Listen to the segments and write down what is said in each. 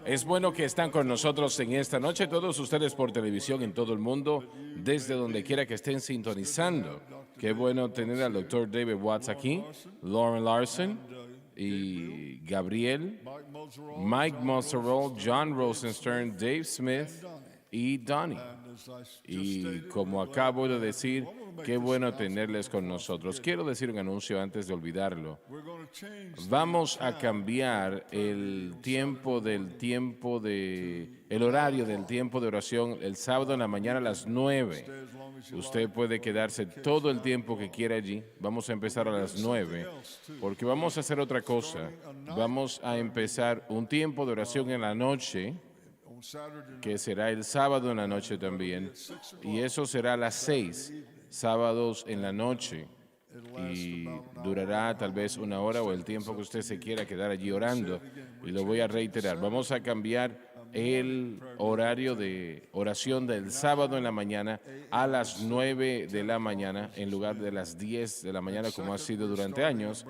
Es bueno que están con nosotros en esta noche, todos ustedes por televisión en todo el mundo, desde donde quiera que estén sintonizando. Qué bueno tener al Dr. David Watts aquí, Lauren Larson y Gabriel, Mike Mosserol, John Rosenstern, Dave Smith y Donnie. Y como acabo de decir, qué bueno tenerles con nosotros. Quiero decir un anuncio antes de olvidarlo. Vamos a cambiar el horario del tiempo de oración el sábado en la mañana a las 9. Usted puede quedarse todo el tiempo que quiera allí. Vamos a empezar a las 9 porque vamos a hacer otra cosa. Vamos a empezar un tiempo de oración en la noche, que será el sábado en la noche también, y eso será a las 6, sábados en la noche, y durará tal vez una hora o el tiempo que usted se quiera quedar allí orando, y lo voy a reiterar. Vamos a cambiar el horario de oración del sábado en la mañana a las 9 de la mañana en lugar de las 10 de la mañana como ha sido durante años,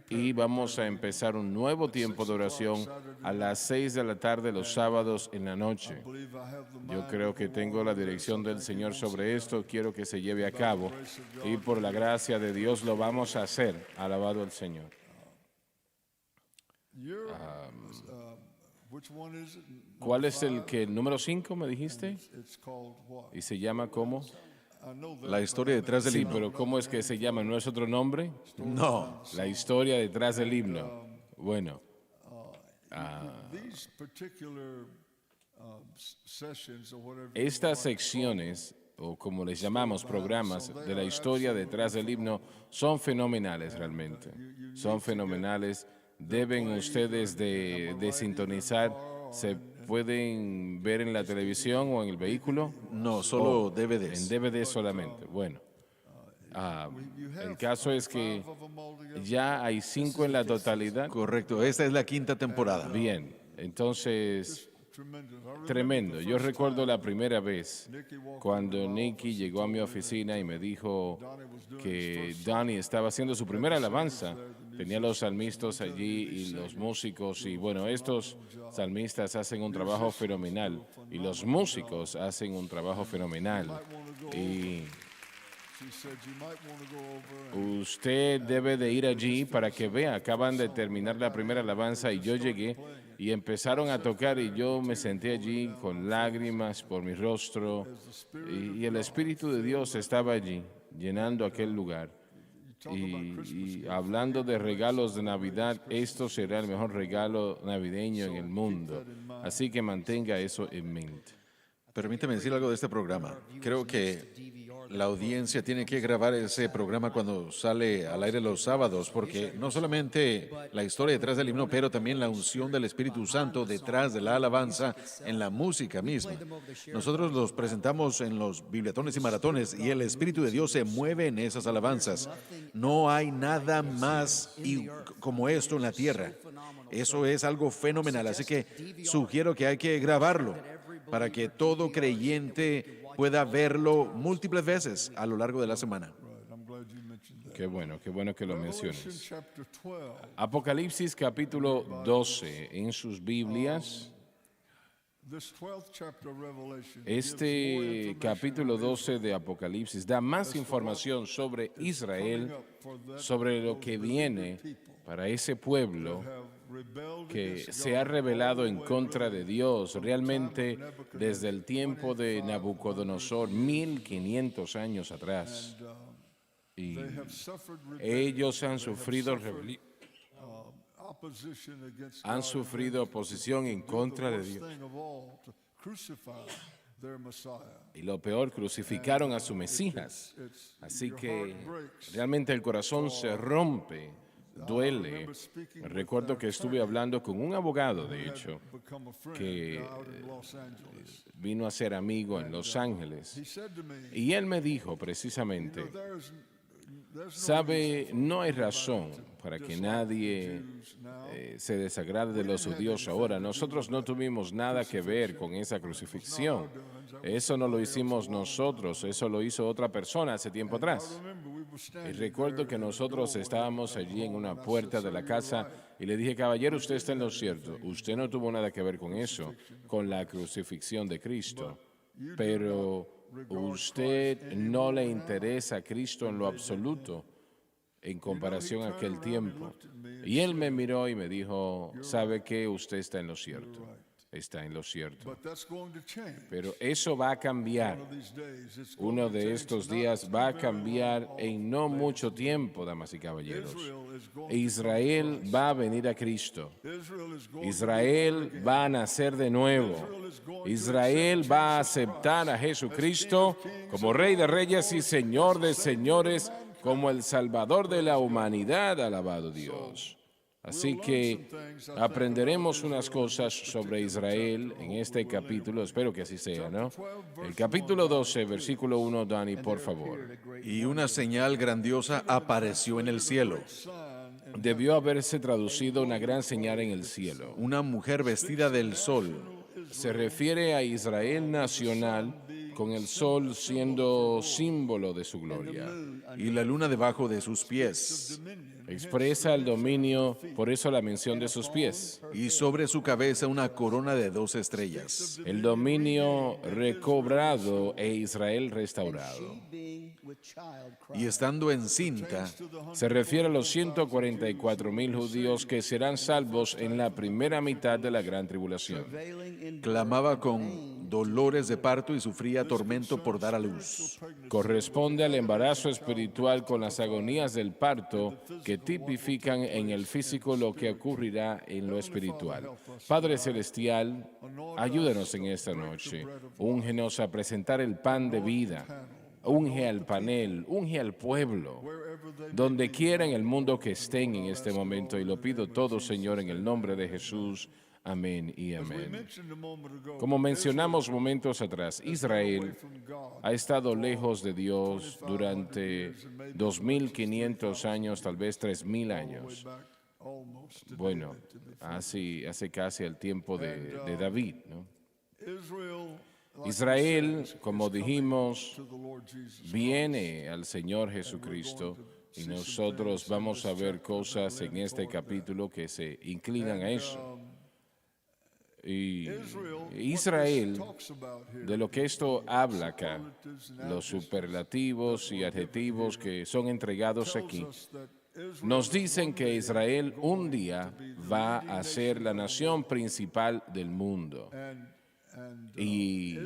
y vamos a empezar un nuevo tiempo de oración a las 6 de la tarde los sábados en la noche. Yo creo que tengo la dirección del Señor sobre esto, quiero que se lleve a cabo y por la gracia de Dios lo vamos a hacer. Alabado el Señor. ¿Cuál es el número 5 me dijiste? ¿Y se llama cómo? La historia detrás del Sí, himno. pero ¿cómo es que se llama? ¿No es otro nombre? No. La historia detrás del himno. Bueno. Estas secciones, o como les llamamos, programas de la historia detrás del himno, son fenomenales realmente. Son fenomenales. Deben ustedes de sintonizar. ¿Se pueden ver en la televisión o en el vehículo? No, solo Oh, DVDs. en DVD solamente. Bueno. El caso es que ya hay 5 en la totalidad. Correcto, esta es la quinta temporada. Bien, entonces, tremendo. Yo recuerdo la primera vez cuando Nicky llegó a mi oficina y me dijo que Donnie estaba haciendo su primera alabanza. Tenía los salmistas allí y los músicos, y bueno, estos salmistas hacen un trabajo fenomenal y los músicos hacen un trabajo fenomenal. Y usted debe de ir allí para que vea. Acaban de terminar la primera alabanza y yo llegué y empezaron a tocar y yo me senté allí con lágrimas por mi rostro y el Espíritu de Dios estaba allí llenando aquel lugar. Y hablando de regalos de Navidad, esto será el mejor regalo navideño en el mundo. Así que mantenga eso en mente. Permíteme decir algo de este programa. Creo que la audiencia tiene que grabar ese programa cuando sale al aire los sábados, porque no solamente la historia detrás del himno, pero también la unción del Espíritu Santo detrás de la alabanza en la música misma. Nosotros los presentamos en los bibliatones y maratones y el Espíritu de Dios se mueve en esas alabanzas. No hay nada más como esto en la tierra. Eso es algo fenomenal, así que sugiero que hay que grabarlo para que todo creyente pueda verlo múltiples veces a lo largo de la semana. Qué bueno que lo menciones. Apocalipsis capítulo 12 en sus Biblias. Este capítulo 12 de Apocalipsis da más información sobre Israel, sobre lo que viene para ese pueblo que se ha rebelado en contra de Dios realmente desde el tiempo de Nabucodonosor, 1500 años atrás. Y ellos han sufrido oposición en contra de Dios. Y lo peor, crucificaron a su Mesías. Así que realmente el corazón se rompe, duele. Recuerdo que estuve hablando con un abogado, de hecho, que vino a ser amigo en Los Ángeles. Y él me dijo precisamente, sabe, no hay razón para que nadie se desagrade de los judíos ahora. Nosotros no tuvimos nada que ver con esa crucifixión. Eso no lo hicimos nosotros, eso lo hizo otra persona hace tiempo atrás. Y recuerdo que nosotros estábamos allí en una puerta de la casa y le dije, caballero, usted está en lo cierto. Usted no tuvo nada que ver con eso, con la crucifixión de Cristo. Pero usted no le interesa a Cristo en lo absoluto en comparación a aquel tiempo. Y él me miró y me dijo, ¿sabe qué? Usted está en lo cierto. Está en lo cierto. Pero eso va a cambiar. Uno de estos días va a cambiar en no mucho tiempo, damas y caballeros. Israel va a venir a Cristo. Israel va a nacer de nuevo. Israel va a aceptar a Jesucristo como Rey de Reyes y Señor de Señores, como el Salvador de la humanidad, alabado Dios. Así que aprenderemos unas cosas sobre Israel en este capítulo, espero que así sea, ¿no? El capítulo 12, versículo 1, Dani, por favor. Y una señal grandiosa apareció en el cielo. Debió haberse traducido una gran señal en el cielo. Una mujer vestida del sol. Se refiere a Israel nacional, con el sol siendo símbolo de su gloria. Y la luna debajo de sus pies. Expresa el dominio, por eso la mención de sus pies. Y sobre su cabeza una corona de 2 estrellas. El dominio recobrado e Israel restaurado. Y estando encinta, Se refiere a los 144,000 judíos que serán salvos en la primera mitad de la gran tribulación. clamaba con dolores de parto y sufría tormento por dar a luz. Corresponde al embarazo espiritual con las agonías del parto que tipifican en el físico lo que ocurrirá en lo espiritual. Padre Celestial, ayúdanos en esta noche. Úngenos a presentar el pan de vida. Unge al panel, unge al pueblo, donde quiera en el mundo que estén en este momento. Y lo pido todo, Señor, en el nombre de Jesús. Amén y amén. Como mencionamos momentos atrás, Israel ha estado lejos de Dios durante 2,500 años, tal vez 3,000 años. Bueno, hace casi el tiempo de David, ¿no? Israel, como dijimos, viene al Señor Jesucristo y nosotros vamos a ver cosas en este capítulo que se inclinan a eso. Y Israel, de lo que esto habla acá, los superlativos y adjetivos que son entregados aquí, nos dicen que Israel un día va a ser la nación principal del mundo. Y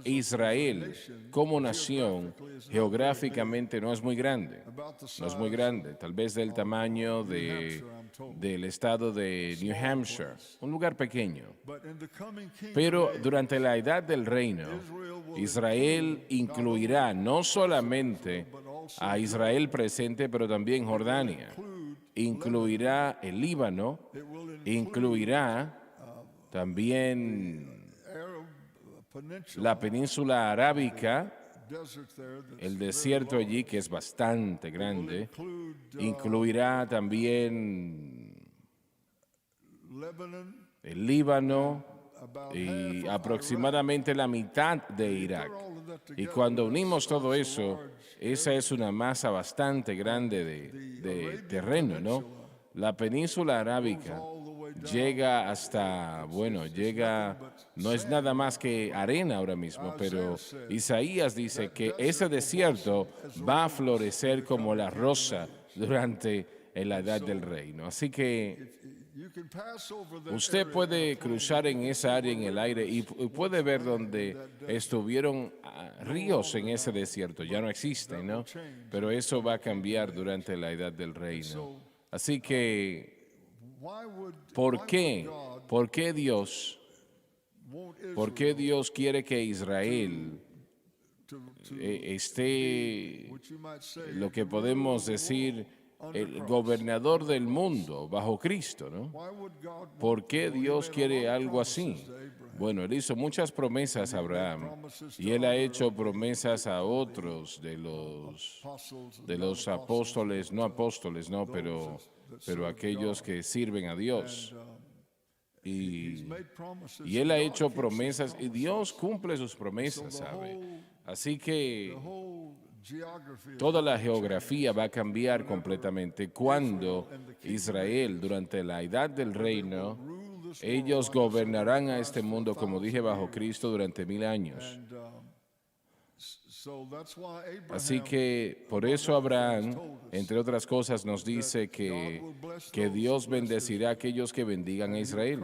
Israel como nación geográficamente no es muy grande, tal vez del tamaño del estado de New Hampshire, un lugar pequeño. Pero durante la edad del reino, Israel incluirá no solamente a Israel presente, pero también Jordania, incluirá el Líbano, incluirá también la península arábica, el desierto allí que es bastante grande, incluirá también el Líbano y aproximadamente la mitad de Irak. Y cuando unimos todo eso, esa es una masa bastante grande de terreno, ¿no? La península arábica llega hasta, no es nada más que arena ahora mismo, pero Isaías dice que ese desierto va a florecer como la rosa durante la edad del reino. Así que usted puede cruzar en esa área en el aire y puede ver donde estuvieron ríos en ese desierto. Ya no existen, ¿no? Pero eso va a cambiar durante la edad del reino. Así que ¿por qué? ¿Por qué Dios quiere que Israel esté, lo que podemos decir, el gobernador del mundo bajo Cristo, ¿no? ¿Por qué Dios quiere algo así? Bueno, Él hizo muchas promesas a Abraham y Él ha hecho promesas a otros de los apóstoles, no, pero aquellos que sirven a Dios. Y Él ha hecho promesas y Dios cumple sus promesas, ¿sabe? Así que Toda la geografía va a cambiar completamente cuando Israel, durante la edad del reino, ellos gobernarán a este mundo, como dije, bajo Cristo durante 1000 años. Así que por eso Abraham, entre otras cosas, nos dice que Dios bendecirá a aquellos que bendigan a Israel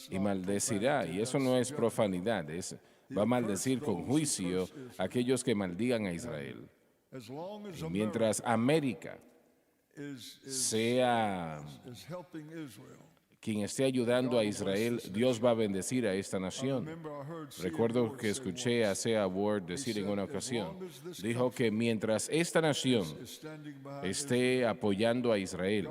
y maldecirá. Y eso no es profanidad, va a maldecir con juicio a aquellos que maldigan a Israel. Y mientras América sea quien esté ayudando a Israel, Dios va a bendecir a esta nación. Recuerdo que escuché a C.A. Ward decir en una ocasión, dijo que mientras esta nación esté apoyando a Israel,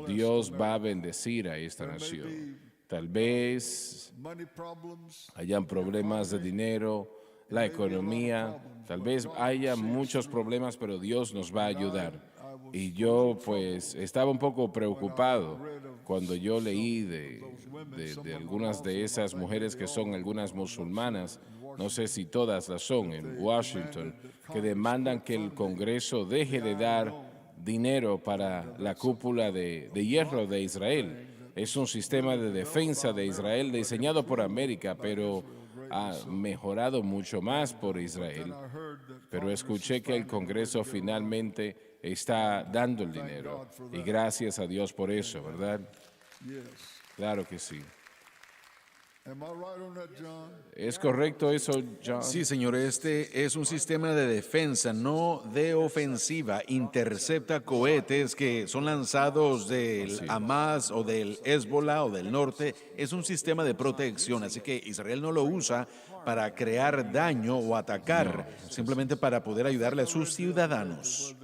Dios va a bendecir a esta nación. Tal vez hayan problemas de dinero, la economía, tal vez haya muchos problemas, pero Dios nos va a ayudar. Y yo pues estaba un poco preocupado cuando yo leí de algunas de esas mujeres que son algunas musulmanas, no sé si todas las son, en Washington, que demandan que el Congreso deje de dar dinero para la cúpula de hierro de Israel. Es un sistema de defensa de Israel diseñado por América, pero ha mejorado mucho más por Israel. Pero escuché que el Congreso finalmente está dando el dinero. Y gracias a Dios por eso, ¿verdad? Claro que sí. ¿Es correcto eso, John? Sí, señor, este es un sistema de defensa, no de ofensiva. Intercepta cohetes que son lanzados del Hamas o del Hezbollah o del norte. Es un sistema de protección, así que Israel no lo usa para crear daño o atacar, simplemente para poder ayudarle a sus ciudadanos.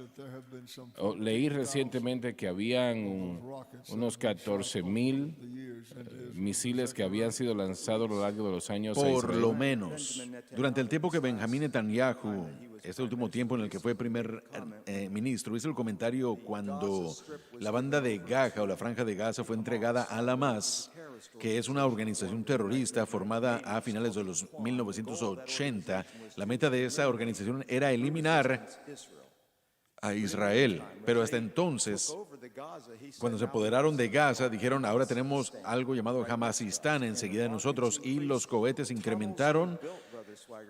Leí recientemente que habían unos 14,000 misiles que habían sido lanzados a lo largo de los años. Por lo menos. Durante el tiempo que Benjamín Netanyahu, este último tiempo en el que fue primer ministro, hizo el comentario cuando la banda de Gaza o la Franja de Gaza fue entregada a Hamas, que es una organización terrorista formada a finales de los 1980. La meta de esa organización era eliminar a Israel, pero hasta entonces, cuando se apoderaron de Gaza, dijeron, ahora tenemos algo llamado Hamasistán enseguida de nosotros, y los cohetes incrementaron.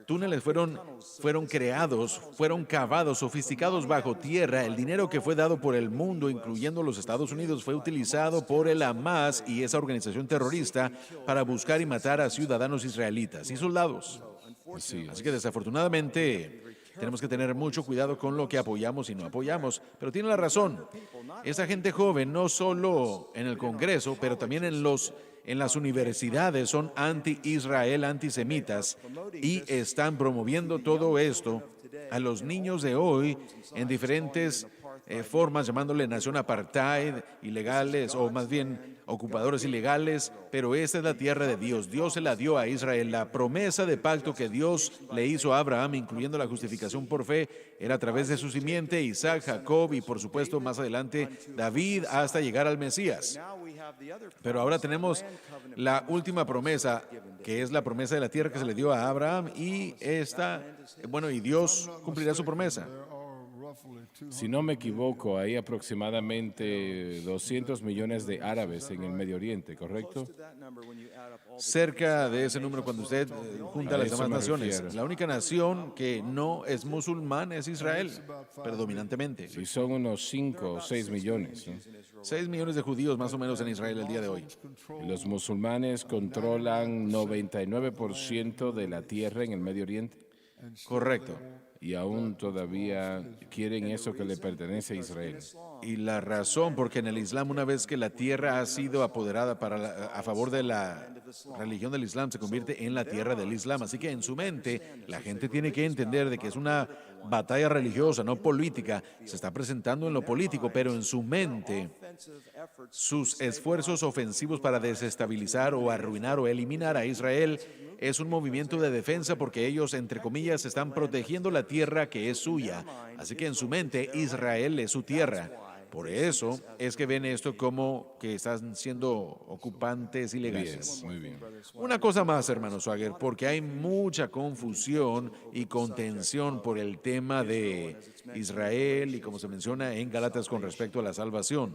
Túneles fueron creados, fueron cavados, sofisticados bajo tierra. El dinero que fue dado por el mundo, incluyendo los Estados Unidos, fue utilizado por el Hamas y esa organización terrorista para buscar y matar a ciudadanos israelitas y soldados. Así que desafortunadamente tenemos que tener mucho cuidado con lo que apoyamos y no apoyamos, pero tiene la razón. Esa gente joven, no solo en el Congreso, pero también en las universidades, son anti-Israel, antisemitas, y están promoviendo todo esto a los niños de hoy en diferentes formas, llamándole nación apartheid, ilegales, o más bien ocupadores ilegales, pero esta es la tierra de Dios. Dios se la dio a Israel. La promesa de pacto que Dios le hizo a Abraham, incluyendo la justificación por fe, era a través de su simiente, Isaac, Jacob y por supuesto más adelante David, hasta llegar al Mesías. Pero ahora tenemos la última promesa, que es la promesa de la tierra que se le dio a Abraham, y y Dios cumplirá su promesa. Si no me equivoco, hay aproximadamente 200 millones de árabes en el Medio Oriente, ¿correcto? Cerca de ese número cuando usted junta las demás naciones. La única nación que no es musulmán es Israel, predominantemente. Y son unos 5 o 6 millones, ¿no? 6 millones de judíos más o menos en Israel el día de hoy. Y los musulmanes controlan 99% de la tierra en el Medio Oriente. Correcto. Y aún todavía quieren eso que le pertenece a Israel. Y la razón, porque en el Islam, una vez que la tierra ha sido apoderada a favor de la religión del Islam, se convierte en la tierra del Islam. Así que en su mente, la gente tiene que entender de que es una batalla religiosa, no política. Se está presentando en lo político, pero en su mente, sus esfuerzos ofensivos para desestabilizar o arruinar o eliminar a Israel es un movimiento de defensa, porque ellos, entre comillas, están protegiendo la tierra que es suya. Así que en su mente, Israel es su tierra. Por eso es que ven esto como que están siendo ocupantes Bien, ilegales. muy bien. Una cosa más, hermano Swagger, porque hay mucha confusión y contención por el tema de Israel y como se menciona en Gálatas con respecto a la salvación.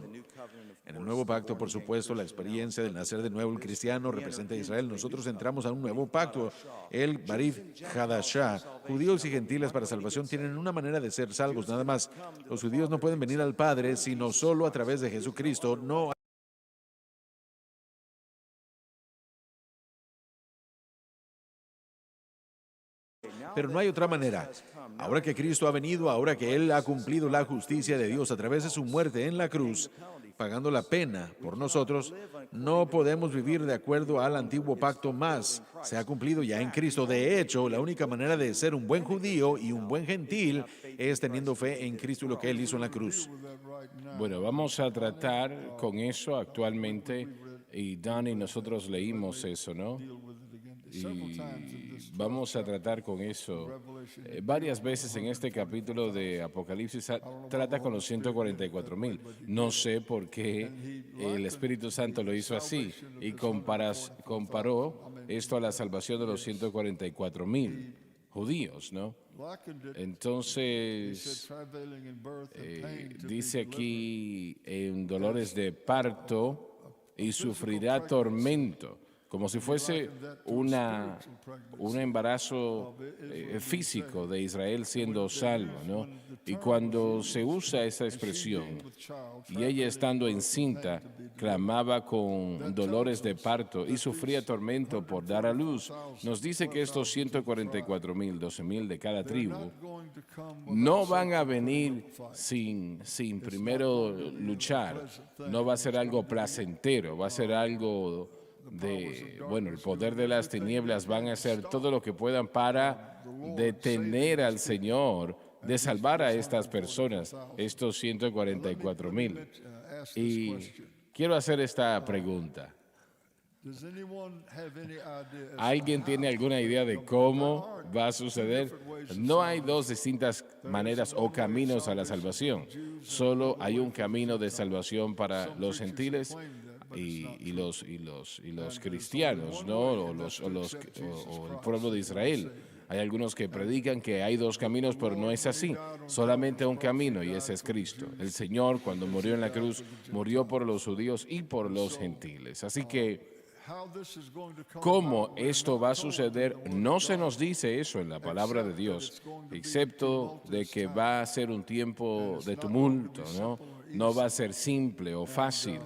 En el nuevo pacto, por supuesto, la experiencia del nacer de nuevo el cristiano representa a Israel. Nosotros entramos a un nuevo pacto, el Barif Hadashah. Judíos y gentiles para salvación tienen una manera de ser salvos, nada más. Los judíos no pueden venir al Padre sino solo a través de Jesucristo. No. Pero no hay otra manera. Ahora que Cristo ha venido, ahora que Él ha cumplido la justicia de Dios a través de su muerte en la cruz, pagando la pena por nosotros, no podemos vivir de acuerdo al antiguo pacto más. Se ha cumplido ya en Cristo. De hecho, la única manera de ser un buen judío y un buen gentil es teniendo fe en Cristo y lo que Él hizo en la cruz. Bueno, vamos a tratar con eso actualmente, y Dan y nosotros leímos eso, ¿no? Y vamos a tratar con eso varias veces en este capítulo de Apocalipsis. Trata con los 144,000. No sé por qué el Espíritu Santo lo hizo así y comparó esto a la salvación de los 144,000 judíos, ¿no? Entonces, dice aquí en dolores de parto y sufrirá tormento, como si fuese un embarazo físico de Israel siendo salvo, ¿no? Y cuando se usa esa expresión, y ella estando encinta, clamaba con dolores de parto y sufría tormento por dar a luz, nos dice que estos 144,000, 12,000 de cada tribu, no van a venir sin primero luchar. No va a ser algo placentero, va a ser algo el poder de las tinieblas. Van a hacer todo lo que puedan para detener al Señor de salvar a estas personas, estos 144,000. Y quiero hacer esta pregunta. ¿Alguien tiene alguna idea de cómo va a suceder? No hay dos distintas maneras o caminos a la salvación. Solo hay un camino de salvación para los gentiles y los cristianos, ¿no? O el pueblo de Israel. Hay algunos que predican que hay dos caminos, pero no es así. Solamente un camino, y ese es Cristo. El Señor, cuando murió en la cruz, murió por los judíos y por los gentiles. Así que, ¿cómo esto va a suceder? No se nos dice eso en la palabra de Dios, excepto de que va a ser un tiempo de tumulto, ¿no? No va a ser simple o fácil.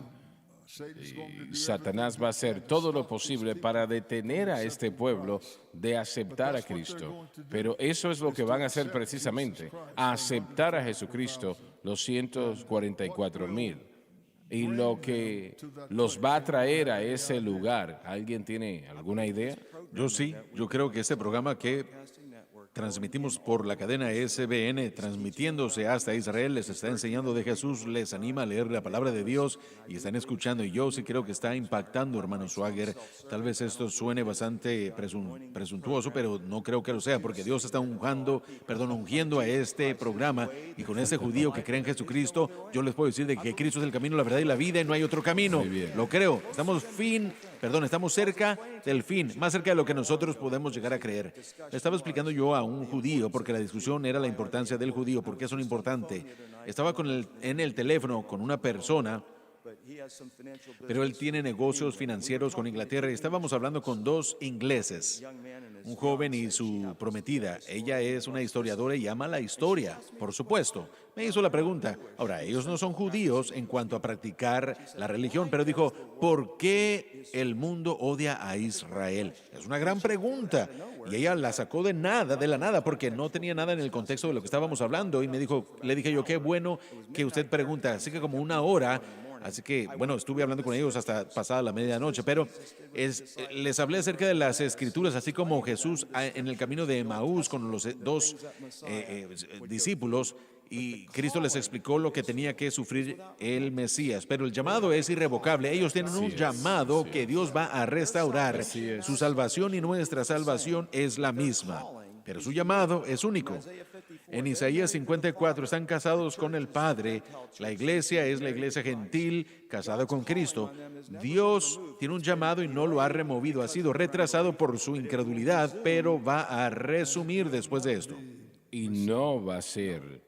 Y Satanás va a hacer todo lo posible para detener a este pueblo de aceptar a Cristo. Pero eso es lo que van a hacer precisamente, aceptar a Jesucristo, los 144,000. Y lo que los va a traer a ese lugar, ¿alguien tiene alguna idea? Yo sí, yo creo que este programa que transmitimos por la cadena SBN, transmitiéndose hasta Israel, les está enseñando de Jesús, les anima a leer la palabra de Dios y están escuchando. Y yo sí creo que está impactando, hermano Swagger. Tal vez esto suene bastante presuntuoso, pero no creo que lo sea, porque Dios está ungiendo a este programa. Y con este judío que cree en Jesucristo, yo les puedo decir de que Cristo es el camino, la verdad y la vida, y no hay otro camino. Lo creo. Estamos cerca del fin, más cerca de lo que nosotros podemos llegar a creer. Le estaba explicando yo a un judío, porque la discusión era la importancia del judío, por qué son importantes. Estaba en el teléfono con una persona, pero él tiene negocios financieros con Inglaterra, y estábamos hablando con dos ingleses, un joven y su prometida. Ella es una historiadora y ama la historia, por supuesto. Me hizo la pregunta. Ahora, ellos no son judíos en cuanto a practicar la religión, pero dijo, ¿por qué el mundo odia a Israel? Es una gran pregunta. Y ella la sacó de la nada, porque no tenía nada en el contexto de lo que estábamos hablando. Y le dije yo, qué bueno que usted pregunta. Así que como una hora. Así que, bueno, estuve hablando con ellos hasta pasada la medianoche, pero les hablé acerca de las escrituras, así como Jesús en el camino de Emaús con los dos discípulos, y Cristo les explicó lo que tenía que sufrir el Mesías. Pero el llamado es irrevocable. Ellos tienen un llamado que Dios va a restaurar. Su salvación y nuestra salvación es la misma, pero su llamado es único. En Isaías 54 están casados con el Padre. La iglesia es la iglesia gentil casada con Cristo. Dios tiene un llamado y no lo ha removido. Ha sido retrasado por su incredulidad, pero va a resumir después de esto. Y no va a ser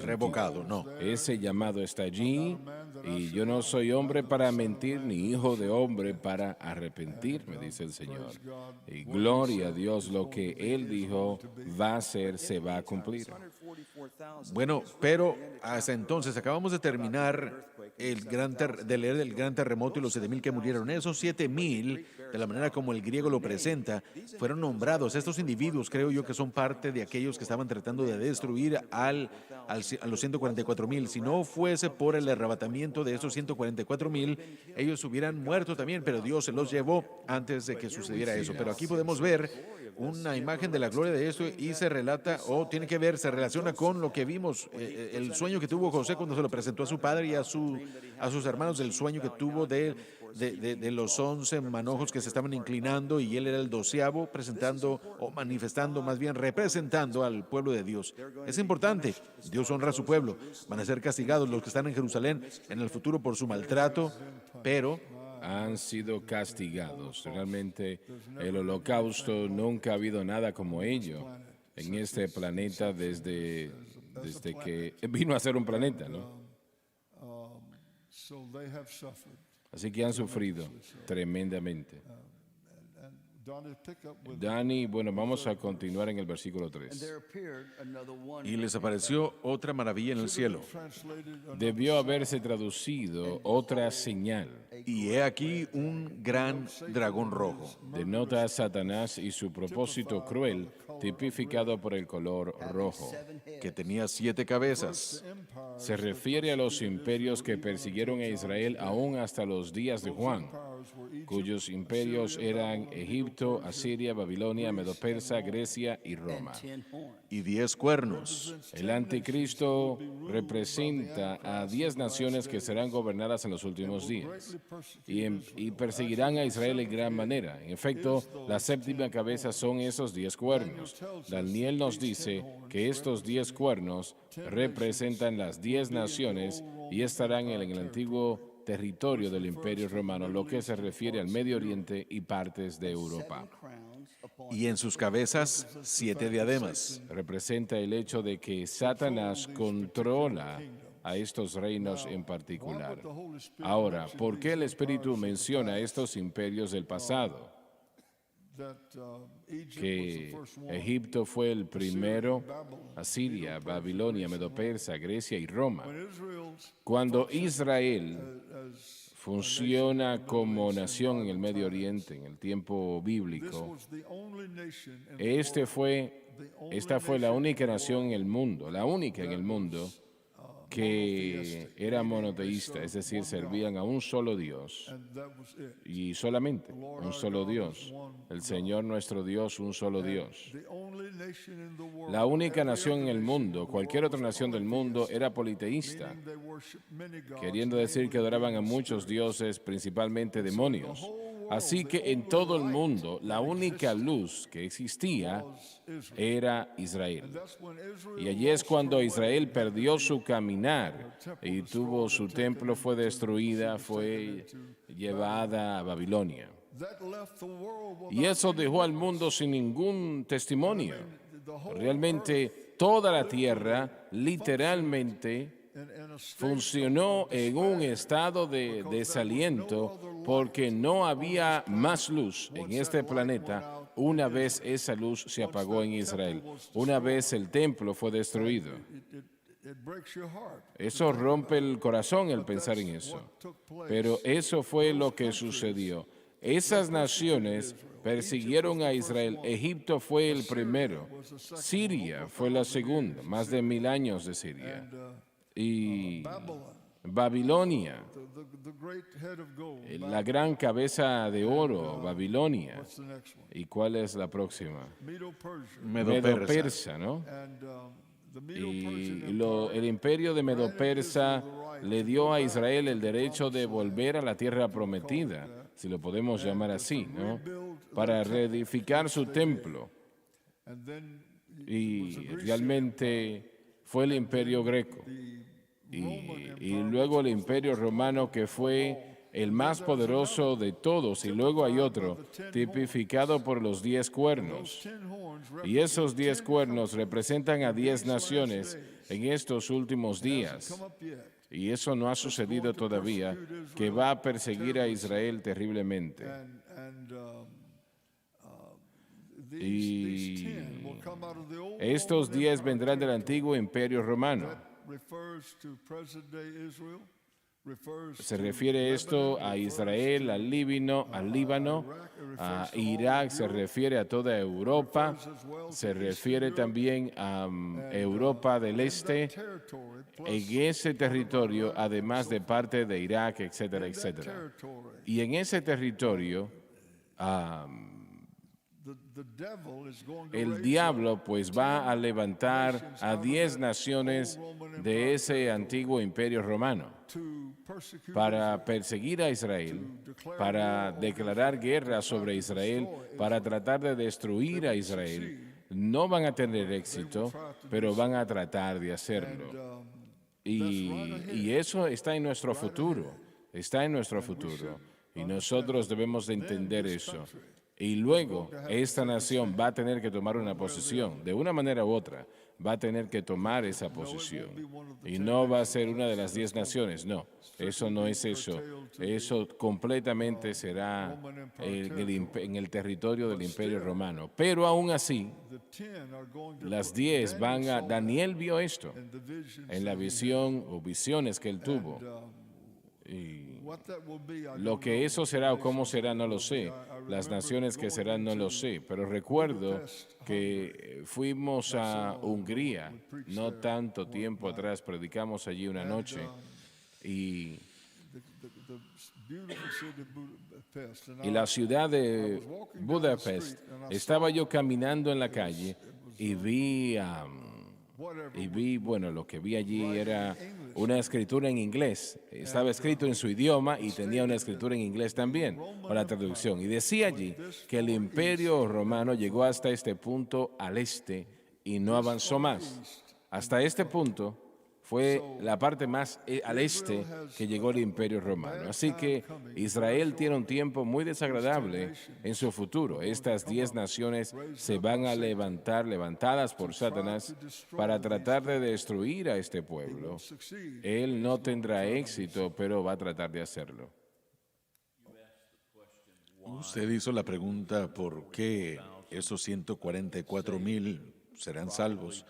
Revocado, no. ese llamado está allí y yo no soy hombre para mentir ni hijo de hombre para arrepentirme, dice el Señor. Y gloria a Dios, lo que Él dijo va a ser, se va a cumplir. Bueno, pero hasta entonces acabamos de terminar de leer el gran terremoto y los 7,000 que murieron. Esos 7,000, de la manera como el griego lo presenta, fueron nombrados. Estos individuos creo yo que son parte de aquellos que estaban tratando de destruir a los 144,000. Si no fuese por el arrebatamiento de esos 144,000, ellos hubieran muerto también, pero Dios se los llevó antes de que sucediera eso. Pero aquí podemos ver una imagen de la gloria de esto y se relata, tiene que ver, se relaciona con lo que vimos, el sueño que tuvo José cuando se lo presentó a su padre y a sus hermanos, el sueño que tuvo de los 11 manojos que se estaban inclinando y él era el 12º, presentando o manifestando, más bien representando al pueblo de Dios. Es importante, Dios honra a su pueblo. Van a ser castigados los que están en Jerusalén en el futuro por su maltrato, pero Han sido castigados. Realmente el holocausto, nunca ha habido nada como ello en este planeta desde que vino a ser un planeta, ¿no? Así que han sufrido tremendamente. Dani, bueno, vamos a continuar en el versículo 3. y les apareció otra maravilla en el cielo. Debió haberse traducido otra señal. Y he aquí un gran dragón rojo. Denota a Satanás y su propósito cruel, tipificado por el color rojo. Que tenía 7 cabezas. Se refiere a los imperios que persiguieron a Israel aún hasta los días de Juan, cuyos imperios eran Egipto, Asiria, Babilonia, Medo-Persa, Grecia y Roma. Y 10 cuernos. El anticristo representa a 10 naciones que serán gobernadas en los últimos días y perseguirán a Israel en gran manera. En efecto, la séptima cabeza son esos 10 cuernos. Daniel nos dice que estos 10 cuernos representan las 10 naciones y estarán en el antiguo territorio del Imperio Romano, lo que se refiere al Medio Oriente y partes de Europa. Y en sus cabezas 7 diademas. Representa el hecho de que Satanás controla a estos reinos en particular. Ahora, ¿por qué el Espíritu menciona estos imperios del pasado? Que Egipto fue el primero, Asiria, Babilonia, Medo-Persa, Grecia y Roma. Cuando Israel funciona como nación en el Medio Oriente en el tiempo bíblico, esta fue la única nación en el mundo, la única en el mundo que era monoteísta, es decir, servían a un solo Dios y solamente un solo Dios. El Señor nuestro Dios, un solo Dios. La única nación en el mundo, cualquier otra nación del mundo, era politeísta, queriendo decir que adoraban a muchos dioses, principalmente demonios. Así que en todo el mundo, la única luz que existía era Israel. Y allí es cuando Israel perdió su caminar y su templo fue destruida, fue llevada a Babilonia. Y eso dejó al mundo sin ningún testimonio. Realmente toda la tierra literalmente funcionó en un estado de desaliento porque no había más luz en este planeta una vez esa luz se apagó en Israel, una vez el templo fue destruido. Eso rompe el corazón el pensar en eso, pero eso fue lo que sucedió. Esas naciones persiguieron a Israel. Egipto fue el primero, Siria fue la segunda, más de 1000 años de Siria. Y Babilonia, la gran cabeza de oro, Babilonia. ¿Y cuál es la próxima? Medo-Persa, ¿no? Y el imperio de Medo-Persa le dio a Israel el derecho de volver a la tierra prometida, si lo podemos llamar así, ¿no? Para reedificar su templo. y realmente fue el imperio greco y luego el imperio romano, que fue el más poderoso de todos, y luego hay otro tipificado por los 10 cuernos. Y esos 10 cuernos representan a 10 naciones en estos últimos días. Y eso no ha sucedido todavía, que va a perseguir a Israel terriblemente. Y estos 10 vendrán del antiguo imperio romano. Se refiere esto a Israel, al Líbano, a Irak, se refiere a toda Europa, se refiere también a Europa del Este, en ese territorio, además de parte de Irak, etcétera, etcétera. Y en ese territorio, el diablo pues va a levantar a 10 naciones de ese antiguo imperio romano para perseguir a Israel, para declarar guerra sobre Israel, para tratar de destruir a Israel. No van a tener éxito, pero van a tratar de hacerlo. Y eso está en nuestro futuro, está en nuestro futuro. Y nosotros debemos de entender eso. Y luego esta nación va a tener que tomar una posición, de una manera u otra, va a tener que tomar esa posición. Y no va a ser una de las 10 naciones, no, eso no es eso. Eso completamente será en el territorio del Imperio Romano. Pero aún así, las 10 van a... Daniel vio esto en la visión o visiones que él tuvo. Y lo que eso será o cómo será, no lo sé. Las naciones que serán, no lo sé. Pero recuerdo que fuimos a Hungría no tanto tiempo atrás, predicamos allí una noche y la ciudad de Budapest, estaba yo caminando en la calle y bueno, lo que vi allí era una escritura en inglés. Estaba escrito en su idioma y tenía una escritura en inglés también, o la traducción. Y decía allí que el imperio romano llegó hasta este punto al este y no avanzó más. Hasta este punto fue la parte más al este que llegó el imperio romano. Así que Israel tiene un tiempo muy desagradable en su futuro. Estas 10 naciones se van a levantar, levantadas por Satanás, para tratar de destruir a este pueblo. Él no tendrá éxito, pero va a tratar de hacerlo. Usted hizo la pregunta por qué esos 144,000 serán salvos.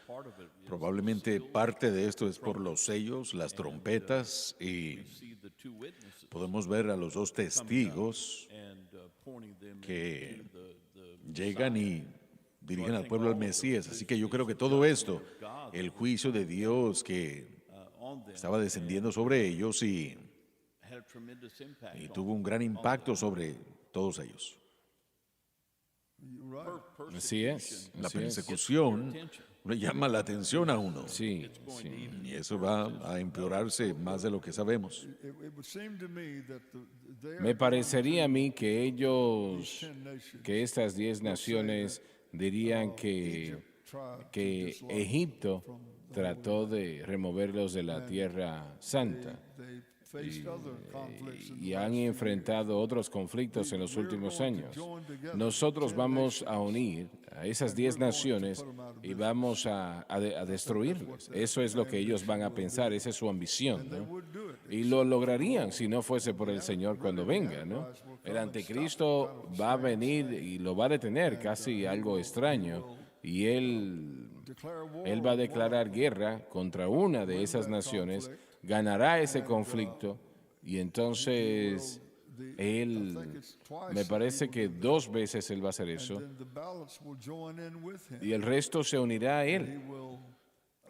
Probablemente parte de esto es por los sellos, las trompetas, y podemos ver a los 2 testigos que llegan y dirigen al pueblo al Mesías. Así que yo creo que todo esto, el juicio de Dios que estaba descendiendo sobre ellos y tuvo un gran impacto sobre todos ellos. Así es. La persecución le llama la atención a uno. Sí, sí. Y eso va a empeorarse más de lo que sabemos. Me parecería a mí que estas 10 naciones dirían que Egipto trató de removerlos de la Tierra Santa. Y han enfrentado otros conflictos en los últimos años. Nosotros vamos a unir a esas 10 naciones y vamos a destruirlas. Eso es lo que ellos van a pensar, esa es su ambición, ¿no? Y lo lograrían si no fuese por el Señor cuando venga, ¿no? El anticristo va a venir y lo va a detener, casi algo extraño, y él va a declarar guerra contra una de esas naciones, ganará ese conflicto y entonces me parece que 2 veces él va a hacer eso y el resto se unirá a él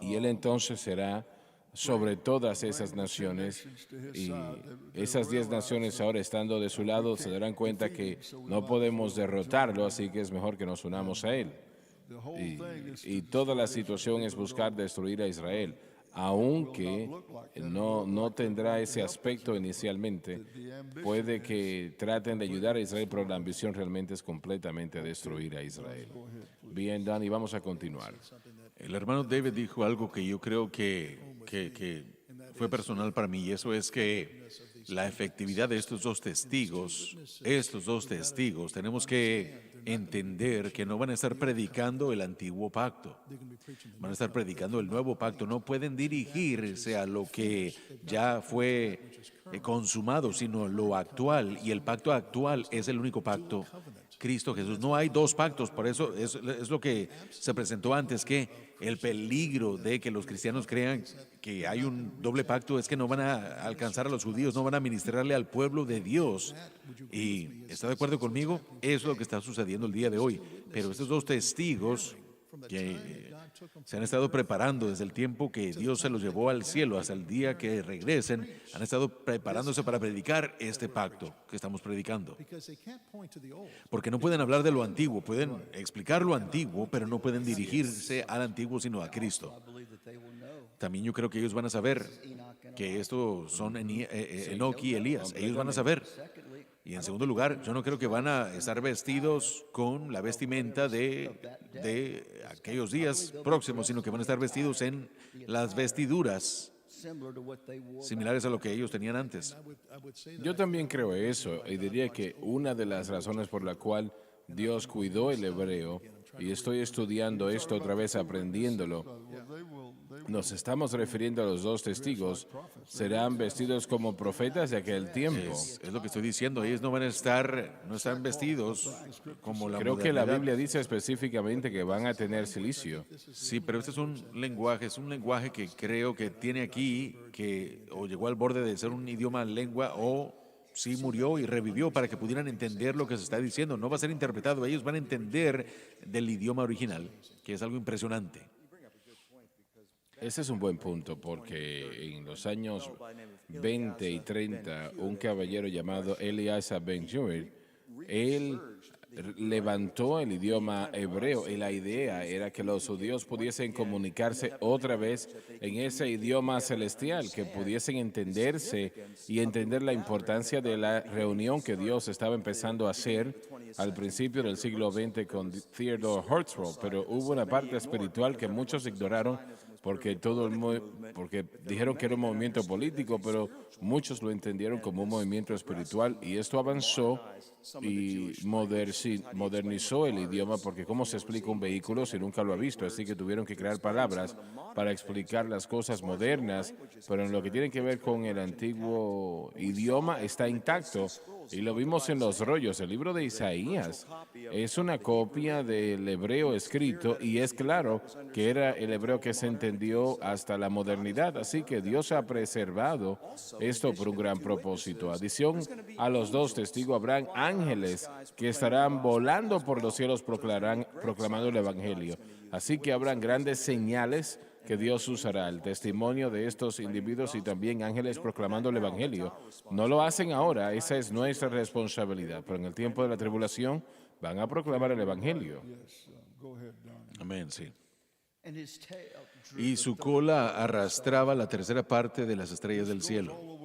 y él entonces será sobre todas esas naciones y esas 10 naciones ahora estando de su lado se darán cuenta que no podemos derrotarlo, así que es mejor que nos unamos a él. Y toda la situación es buscar destruir a Israel. aunque no tendrá ese aspecto inicialmente, puede que traten de ayudar a Israel, pero la ambición realmente es completamente destruir a Israel. Bien, Dani, vamos a continuar. El hermano David dijo algo que yo creo que fue personal para mí, y eso es que la efectividad de estos dos testigos, tenemos que entender que no van a estar predicando el antiguo pacto, van a estar predicando el nuevo pacto. No pueden dirigirse a lo que ya fue consumado, sino lo actual, y el pacto actual es el único pacto, Cristo Jesús. No hay dos pactos, por eso es lo que se presentó antes, que el peligro de que los cristianos crean que hay un doble pacto es que no van a alcanzar a los judíos, no van a ministrarle al pueblo de Dios. Y ¿está de acuerdo conmigo? Eso es lo que está sucediendo el día de hoy. Pero estos dos testigos que se han estado preparando desde el tiempo que Dios se los llevó al cielo hasta el día que regresen, han estado preparándose para predicar este pacto que estamos predicando. Porque no pueden hablar de lo antiguo, pueden explicar lo antiguo, pero no pueden dirigirse al antiguo, sino a Cristo. También yo creo que ellos van a saber que estos son Enoc y Elías. Ellos van a saber. Y en segundo lugar, yo no creo que van a estar vestidos con la vestimenta de aquellos días próximos, sino que van a estar vestidos en las vestiduras similares a lo que ellos tenían antes. Yo también creo eso, y diría que una de las razones por la cual Dios cuidó el hebreo, y estoy estudiando esto otra vez, aprendiéndolo, nos estamos refiriendo a los dos testigos, serán vestidos como profetas de aquel tiempo. Es lo que estoy diciendo, ellos no están vestidos como la Creo que la modernidad. Biblia dice específicamente que van a tener silicio. Sí, pero este es un lenguaje que creo que tiene aquí, que o llegó al borde de ser un idioma lengua, o sí murió y revivió para que pudieran entender lo que se está diciendo. No va a ser interpretado, ellos van a entender del idioma original, que es algo impresionante. Ese es un buen punto, porque en los años 20 y 30, un caballero llamado Eliezer Ben-Jewel, él levantó el idioma hebreo, y la idea era que los judíos pudiesen comunicarse otra vez en ese idioma celestial, que pudiesen entenderse y entender la importancia de la reunión que Dios estaba empezando a hacer al principio del siglo XX con Theodore Herzl, pero hubo una parte espiritual que muchos ignoraron porque porque dijeron que era un movimiento político, pero muchos lo entendieron como un movimiento espiritual, y esto avanzó y modernizó el idioma, porque ¿cómo se explica un vehículo si nunca lo ha visto? Así que tuvieron que crear palabras para explicar las cosas modernas, pero en lo que tiene que ver con el antiguo idioma está intacto. Y lo vimos en los rollos. El libro de Isaías es una copia del hebreo escrito, y es claro que era el hebreo que se entendió hasta la modernidad. Así que Dios ha preservado esto por un gran propósito. Adición a los dos testigos, habrán ángeles que estarán volando por los cielos proclamando el evangelio. Así que habrán grandes señales que Dios usará, el testimonio de estos individuos, y también ángeles proclamando el evangelio. No lo hacen ahora, esa es nuestra responsabilidad, pero en el tiempo de la tribulación van a proclamar el evangelio. Amén, sí. Y su cola arrastraba la tercera parte de las estrellas del cielo.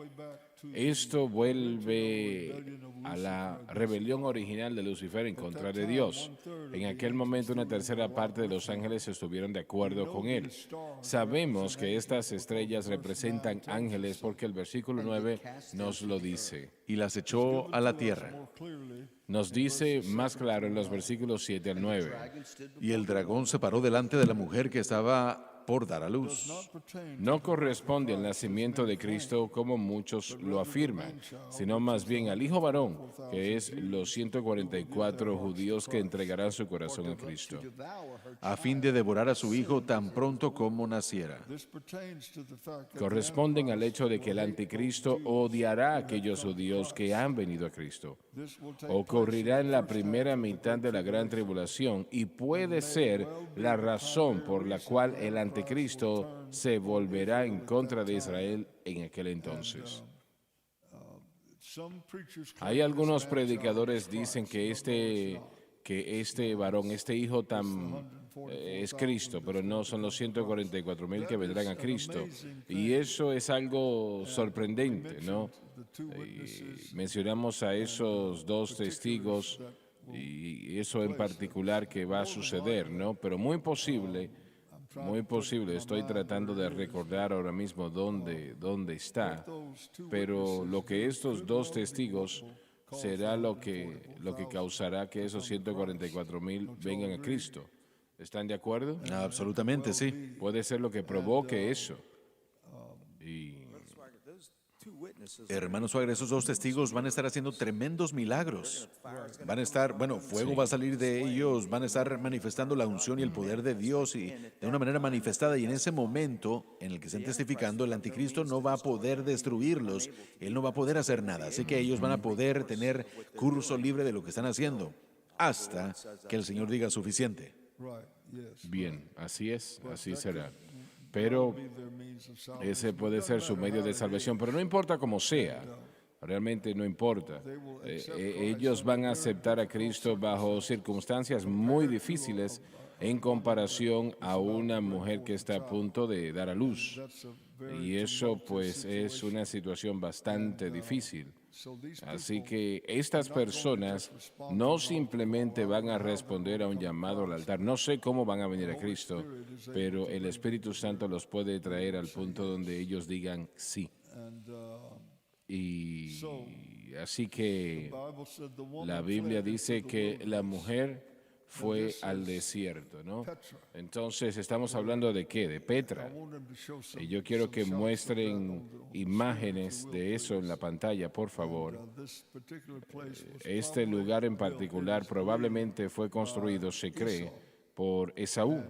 Esto vuelve a la rebelión original de Lucifer en contra de Dios. En aquel momento una tercera parte de los ángeles estuvieron de acuerdo con él. Sabemos que estas estrellas representan ángeles porque el versículo 9 nos lo dice. Y las echó a la tierra. Nos dice más claro en los versículos 7 al 9. Y el dragón se paró delante de la mujer que estaba por dar a luz. No corresponde al nacimiento de Cristo como muchos lo afirman, sino más bien al hijo varón, que es los 144 judíos que entregarán su corazón a Cristo, a fin de devorar a su hijo tan pronto como naciera. Corresponden al hecho de que el anticristo odiará a aquellos judíos que han venido a Cristo. Ocurrirá en la primera mitad de la gran tribulación, y puede ser la razón por la cual el anticristo se volverá en contra de Israel en aquel entonces. Hay algunos predicadores dicen que este que este varón, este hijo es Cristo, pero no son los 144,000 que vendrán a Cristo. Y eso es algo sorprendente, ¿no? Y mencionamos a esos dos testigos y eso en particular que va a suceder, ¿no? Pero muy posible, estoy tratando de recordar ahora mismo dónde está, pero lo que estos dos testigos será lo que causará que esos 144,000 vengan a Cristo. ¿Están de acuerdo? Absolutamente, sí. Puede ser lo que provoque eso. Y Hermano Suárez, esos dos testigos van a estar haciendo tremendos milagros. Van a estar, bueno, fuego va a salir de ellos, van a estar manifestando la unción y el poder de Dios y de una manera manifestada. Y en ese momento en el que estén testificando, el anticristo no va a poder destruirlos, él no va a poder hacer nada. Así que ellos van a poder tener curso libre de lo que están haciendo hasta que el Señor diga suficiente. bien, así es, así será. Pero ese puede ser su medio de salvación, pero no importa cómo sea, realmente no importa. Ellos van a aceptar a Cristo bajo circunstancias muy difíciles en comparación a una mujer que está a punto de dar a luz. Y eso pues es una situación bastante difícil. Así que estas personas no simplemente van a responder a un llamado al altar. No sé cómo van a venir a Cristo, pero el Espíritu Santo los puede traer al punto donde ellos digan sí. Y así que la Biblia dice que la mujer fue al desierto, ¿no? Entonces, ¿estamos hablando de qué? De Petra. Y yo quiero que muestren imágenes de eso en la pantalla, por favor. Este lugar en particular probablemente fue construido, se cree, por Esaú,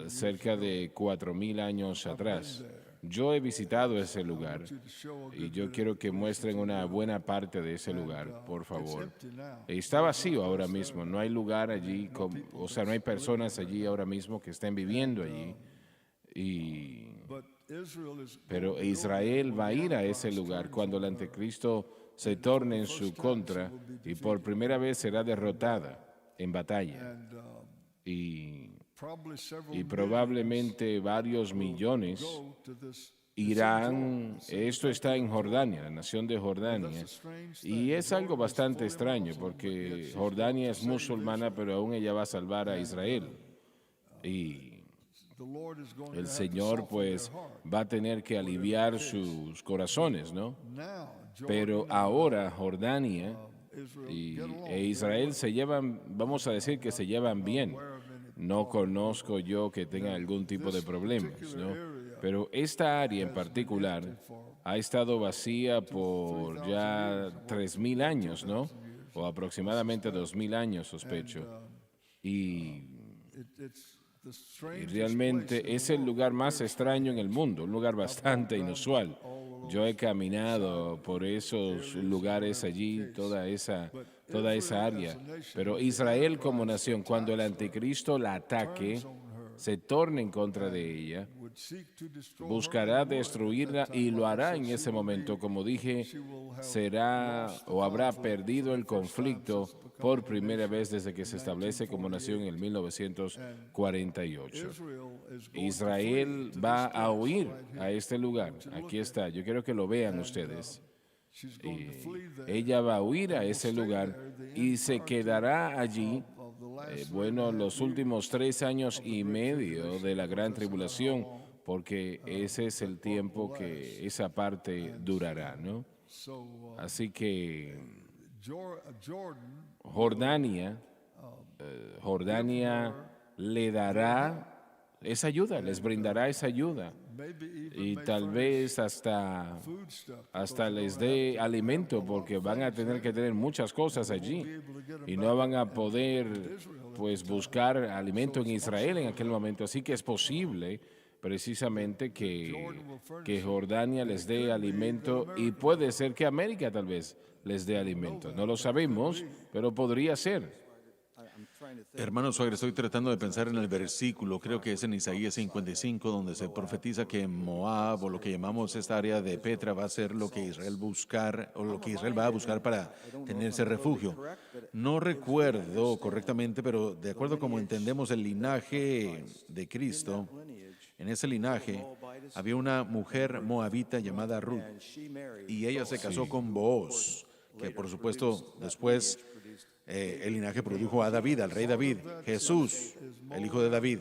cerca de 4,000 años atrás. Yo he visitado ese lugar y yo quiero que muestren una buena parte de ese lugar, por favor. Está vacío ahora mismo, no hay lugar allí, o sea, no hay personas allí ahora mismo que estén viviendo allí. Pero Israel va a ir a ese lugar cuando el anticristo se torne en su contra y por primera vez será derrotada en batalla. Y probablemente varios millones irán, esto está en Jordania, la nación de Jordania, y es algo bastante extraño porque Jordania es musulmana, pero aún ella va a salvar a Israel. Y el Señor pues va a tener que aliviar sus corazones, ¿no? Pero ahora Jordania e Israel se llevan, vamos a decir que se llevan bien. No conozco yo que tengan algún tipo de problemas, ¿no? Pero esta área en particular ha estado vacía por ya 3,000 años, ¿no? O aproximadamente 2,000 años, sospecho. Y realmente es el lugar más extraño en el mundo, un lugar bastante inusual. Yo he caminado por esos lugares allí, toda esa área. Pero Israel como nación, cuando el anticristo la ataque, se torne en contra de ella, buscará destruirla y lo hará en ese momento. Como dije, será o habrá perdido el conflicto por primera vez desde que se establece como nación en el 1948. Israel va a huir a este lugar. Aquí está. Yo quiero que lo vean ustedes. Ella va a huir a ese lugar y se quedará allí, los últimos 3 años y medio de la gran tribulación, porque ese es el tiempo que esa parte durará, ¿no? Así que Jordania le dará esa ayuda, les brindará esa ayuda. Y tal vez hasta les dé alimento, porque van a tener que tener muchas cosas allí y no van a poder pues buscar alimento en Israel en aquel momento. Así que es posible precisamente que Jordania les dé alimento y puede ser que América tal vez les dé alimento. No lo sabemos, pero podría ser. Hermano Suárez, estoy tratando de pensar en el versículo, creo que es en Isaías 55, donde se profetiza que Moab, o lo que llamamos esta área de Petra, va a ser lo que Israel buscar, o lo que Israel va a buscar para tenerse refugio. No recuerdo correctamente, pero de acuerdo como entendemos el linaje de Cristo, en ese linaje había una mujer moabita llamada Ruth, y ella se casó Sí. con Booz, que por supuesto después el linaje produjo a David, al rey David, Jesús, el hijo de David.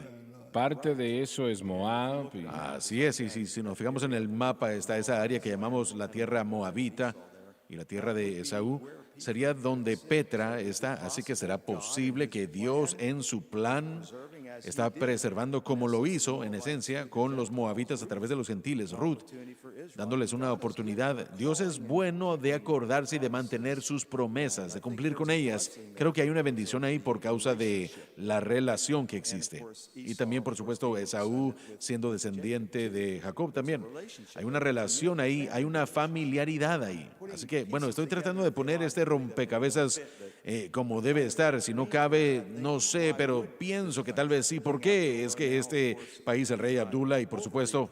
Parte de eso es Moab. Así es, y si nos fijamos en el mapa, está esa área que llamamos la tierra moabita y la tierra de Esaú, sería donde Petra está, así que será posible que Dios en su plan está preservando como lo hizo en esencia con los moabitas a través de los gentiles, Ruth, dándoles una oportunidad. Dios es bueno de acordarse y de mantener sus promesas, de cumplir con ellas. Creo que hay una bendición ahí por causa de la relación que existe. Y también, por supuesto, Esaú siendo descendiente de Jacob también. Hay una relación ahí, hay una familiaridad ahí. Así que, bueno, estoy tratando de poner este rompecabezas como debe estar. Si no cabe, no sé, pero pienso que tal vez sí. ¿Por qué? Es que este país, el rey Abdullah, y por supuesto,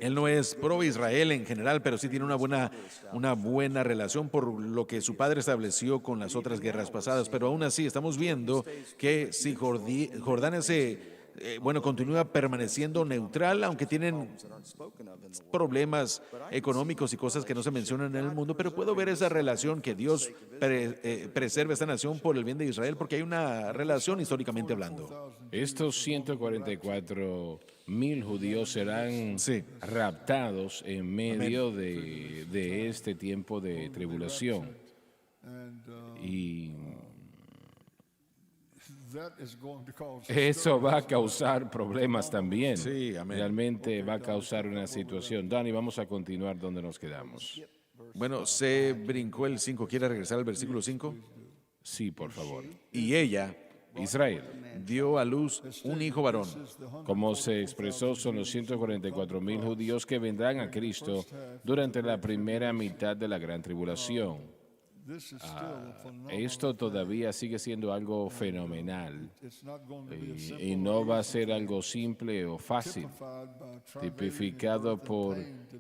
él no es pro Israel en general, pero sí tiene una buena relación por lo que su padre estableció con las otras guerras pasadas. Pero aún así estamos viendo que si Jordania continúa permaneciendo neutral, aunque tienen problemas económicos y cosas que no se mencionan en el mundo, pero puedo ver esa relación que Dios preserve esta nación por el bien de Israel, porque hay una relación históricamente hablando. Estos 144,000 judíos serán Sí. raptados en medio de este tiempo de tribulación. Y eso va a causar problemas también. Sí, amén. Realmente va a causar una situación. Dani, vamos a continuar donde nos quedamos. Bueno, se brincó el 5. ¿Quiere regresar al versículo 5? Sí, por favor. Y ella Israel, dio a luz un hijo varón. como se expresó, son los 144,000 judíos que vendrán a Cristo durante la primera mitad de la gran tribulación. Esto todavía sigue siendo algo fenomenal y no va a ser algo simple o fácil, tipificado por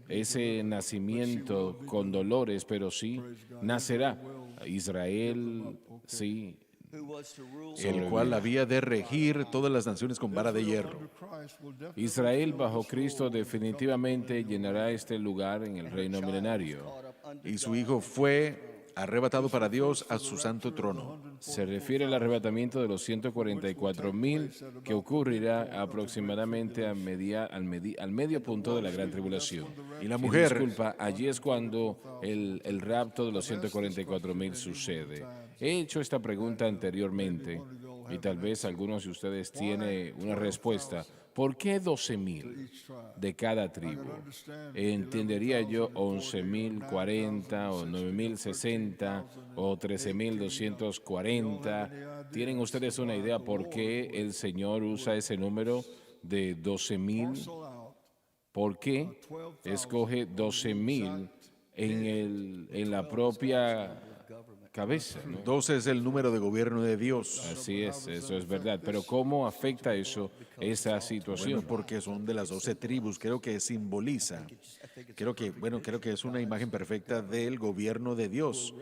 ese nacimiento con dolores, pero sí nacerá Israel, sí, El cual había de regir todas las naciones con vara de hierro. Israel bajo Cristo definitivamente llenará este lugar en el reino milenario. Y su hijo fue arrebatado para Dios a su santo trono. Se refiere al arrebatamiento de los 144,000 que ocurrirá aproximadamente al medio punto de la gran tribulación. Y la Y mujer, disculpa, allí es cuando el rapto de los 144,000 sucede. He hecho esta pregunta anteriormente y tal vez algunos de ustedes tienen una respuesta. ¿Por qué 12,000 de cada tribu? Entendería yo 11,040 o 9,060 o 13,240. ¿Tienen ustedes una idea por qué el Señor usa ese número de 12,000? ¿Por qué escoge 12,000 en la propia cabeza, ¿no? 12 es el número de gobierno de Dios. Así es, eso es verdad. Pero ¿cómo afecta eso esa situación? Bueno, porque son de las 12 tribus, creo que simboliza, creo que es una imagen perfecta del gobierno de Dios,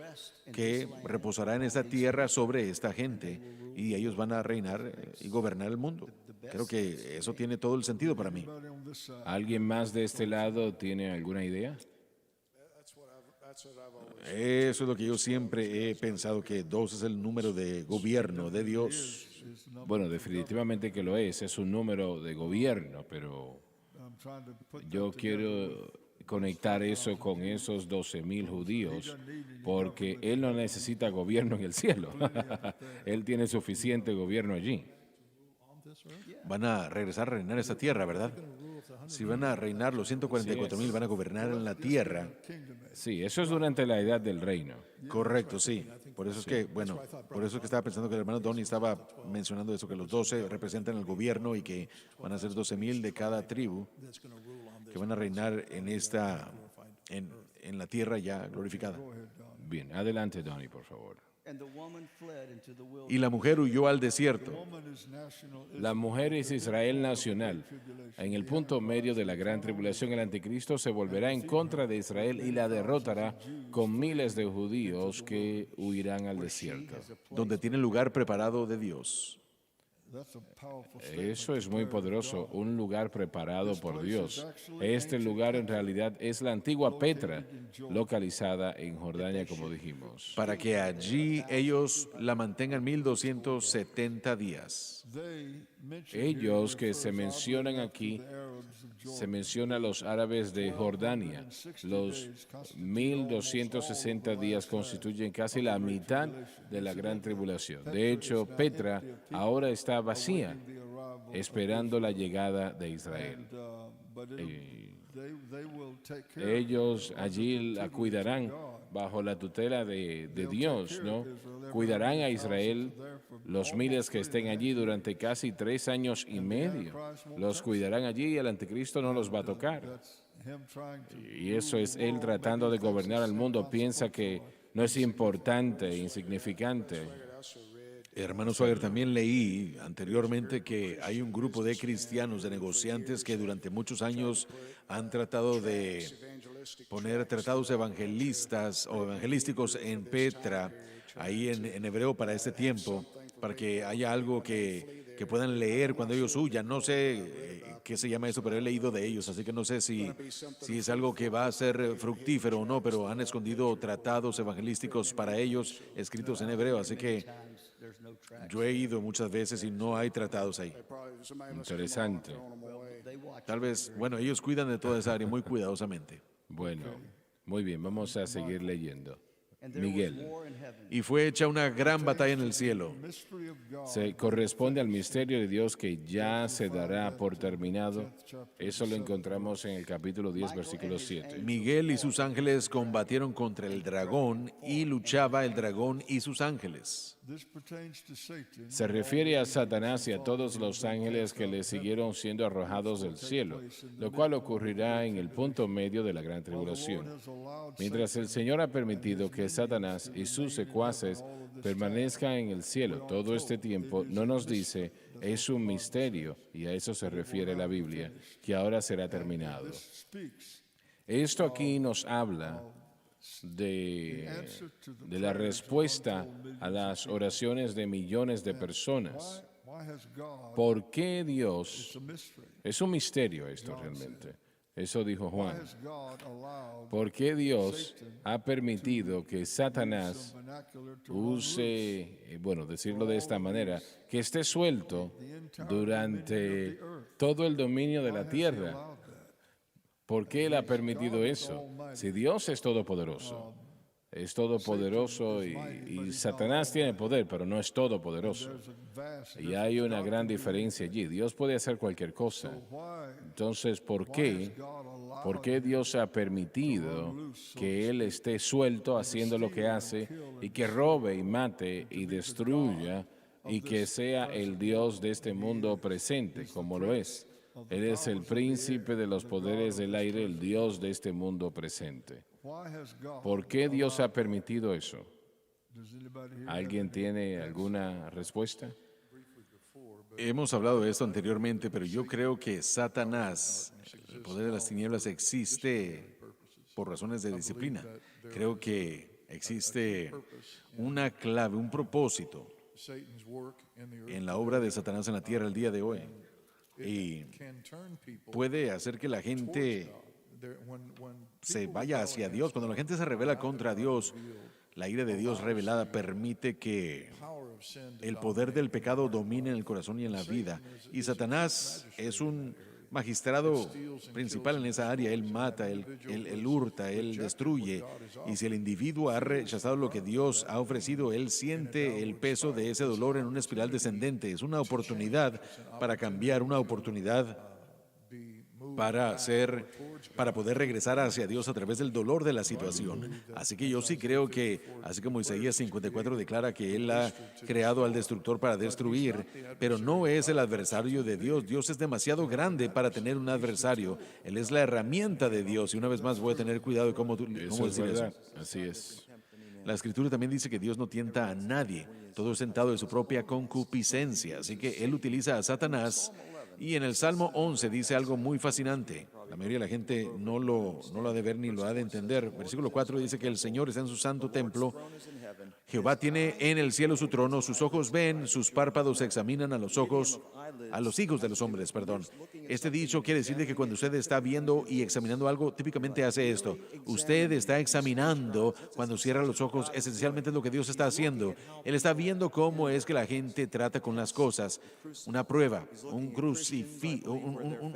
que reposará en esta tierra sobre esta gente, y ellos van a reinar y gobernar el mundo. Creo que eso tiene todo el sentido para mí. ¿Alguien más de este lado tiene alguna idea? Eso es lo que yo siempre he pensado, que 2 es el número de gobierno de Dios. Bueno, definitivamente que lo es un número de gobierno, pero yo quiero conectar eso con esos 12,000 judíos, porque Él no necesita gobierno en el cielo. Él tiene suficiente gobierno allí. Van a regresar a reinar esta tierra, ¿verdad? Si van a reinar los 144,000, van a gobernar en la tierra. Sí, eso es durante la edad del reino. Correcto, sí. Por eso es que, bueno, por eso es que estaba pensando que el hermano Donnie estaba mencionando eso, que los 12 representan el gobierno y que van a ser 12,000 de cada tribu que van a reinar en la tierra ya glorificada. Bien, adelante, Donnie, por favor. Y la mujer huyó al desierto. La mujer es Israel nacional. En el punto medio de la gran tribulación, el anticristo se volverá en contra de Israel y la derrotará con miles de judíos que huirán al desierto. Donde tiene lugar preparado de Dios. Eso es muy poderoso, un lugar preparado por Dios. Este lugar en realidad es la antigua Petra, localizada en Jordania, como dijimos. Para que allí ellos la mantengan 1270 días. Ellos que se mencionan aquí, se menciona a los árabes de Jordania. Los 1260 días constituyen casi la mitad de la gran tribulación. De hecho, Petra ahora está vacía, esperando la llegada de Israel. Ellos allí la cuidarán bajo la tutela de Dios, ¿no? Cuidarán a Israel, los miles que estén allí durante casi 3 años y medio. Los cuidarán allí y el anticristo no los va a tocar. Y eso es él tratando de gobernar el mundo. Piensa que no es importante, insignificante. Hermano Swagger, también leí anteriormente que hay un grupo de cristianos, de negociantes, que durante muchos años han tratado de poner tratados evangelistas o evangelísticos en Petra, ahí en hebreo para este tiempo, para que haya algo que puedan leer cuando ellos huyan. No sé qué se llama eso, pero he leído de ellos, así que no sé si es algo que va a ser fructífero o no, pero han escondido tratados evangelísticos para ellos escritos en hebreo, así que yo he ido muchas veces y no hay tratados ahí. Interesante. Tal vez, bueno, ellos cuidan de toda esa área muy cuidadosamente. Bueno, muy bien, vamos a seguir leyendo. Miguel. Y fue hecha una gran batalla en el cielo. Se corresponde al misterio de Dios que ya se dará por terminado. Eso lo encontramos en el capítulo 10, versículo 7. Miguel y sus ángeles combatieron contra el dragón y luchaba el dragón y sus ángeles. Se refiere a Satanás y a todos los ángeles que le siguieron siendo arrojados del cielo, lo cual ocurrirá en el punto medio de la gran tribulación. Mientras el Señor ha permitido que Satanás y sus secuaces permanezcan en el cielo todo este tiempo, no nos dice, es un misterio, y a eso se refiere la Biblia, que ahora será terminado. Esto aquí nos habla de la respuesta a las oraciones de millones de personas. ¿Por qué Dios? Es un misterio esto realmente. Eso dijo Juan. ¿Por qué Dios ha permitido que Satanás use, bueno, decirlo de esta manera, que esté suelto durante todo el dominio de la tierra? ¿Por qué Él ha permitido eso? Si Dios es todopoderoso y Satanás tiene poder, pero no es todopoderoso. Y hay una gran diferencia allí. Dios puede hacer cualquier cosa. Entonces, ¿por qué Dios ha permitido que Él esté suelto haciendo lo que hace y que robe y mate y destruya y que sea el Dios de este mundo presente, como lo es? Él es el príncipe de los poderes del aire, el Dios de este mundo presente. ¿Por qué Dios ha permitido eso? ¿Alguien tiene alguna respuesta? Hemos hablado de esto anteriormente, pero yo creo que Satanás, el poder de las tinieblas, existe por razones de disciplina. Creo que existe una clave, un propósito en la obra de Satanás en la tierra el día de hoy. Y puede hacer que la gente se vaya hacia Dios. Cuando la gente se revela contra Dios, la ira de Dios revelada permite que el poder del pecado domine en el corazón y en la vida. Y Satanás es un magistrado principal en esa área. Él mata, él hurta, él destruye. Y si el individuo ha rechazado lo que Dios ha ofrecido, él siente el peso de ese dolor en una espiral descendente. Es una oportunidad para cambiar, una oportunidad para poder regresar hacia Dios a través del dolor de la situación. Así que yo sí creo que, así como Isaías 54 declara que Él ha creado al destructor para destruir, pero no es el adversario de Dios. Dios es demasiado grande para tener un adversario. Él es la herramienta de Dios. Y una vez más voy a tener cuidado de cómo decir eso. Así es. La Escritura también dice que Dios no tienta a nadie, todo es tentado de su propia concupiscencia, así que Él utiliza a Satanás. Y en el Salmo 11 dice algo muy fascinante. La mayoría de la gente no lo ha de ver ni lo ha de entender. Versículo 4 dice que el Señor está en su santo templo. Jehová tiene en el cielo su trono, sus ojos ven, sus párpados examinan a los hijos de los hombres, perdón. Este dicho quiere decir de que cuando usted está viendo y examinando algo, típicamente hace esto. Usted está examinando cuando cierra los ojos, esencialmente es lo que Dios está haciendo. Él está viendo cómo es que la gente trata con las cosas. Una prueba,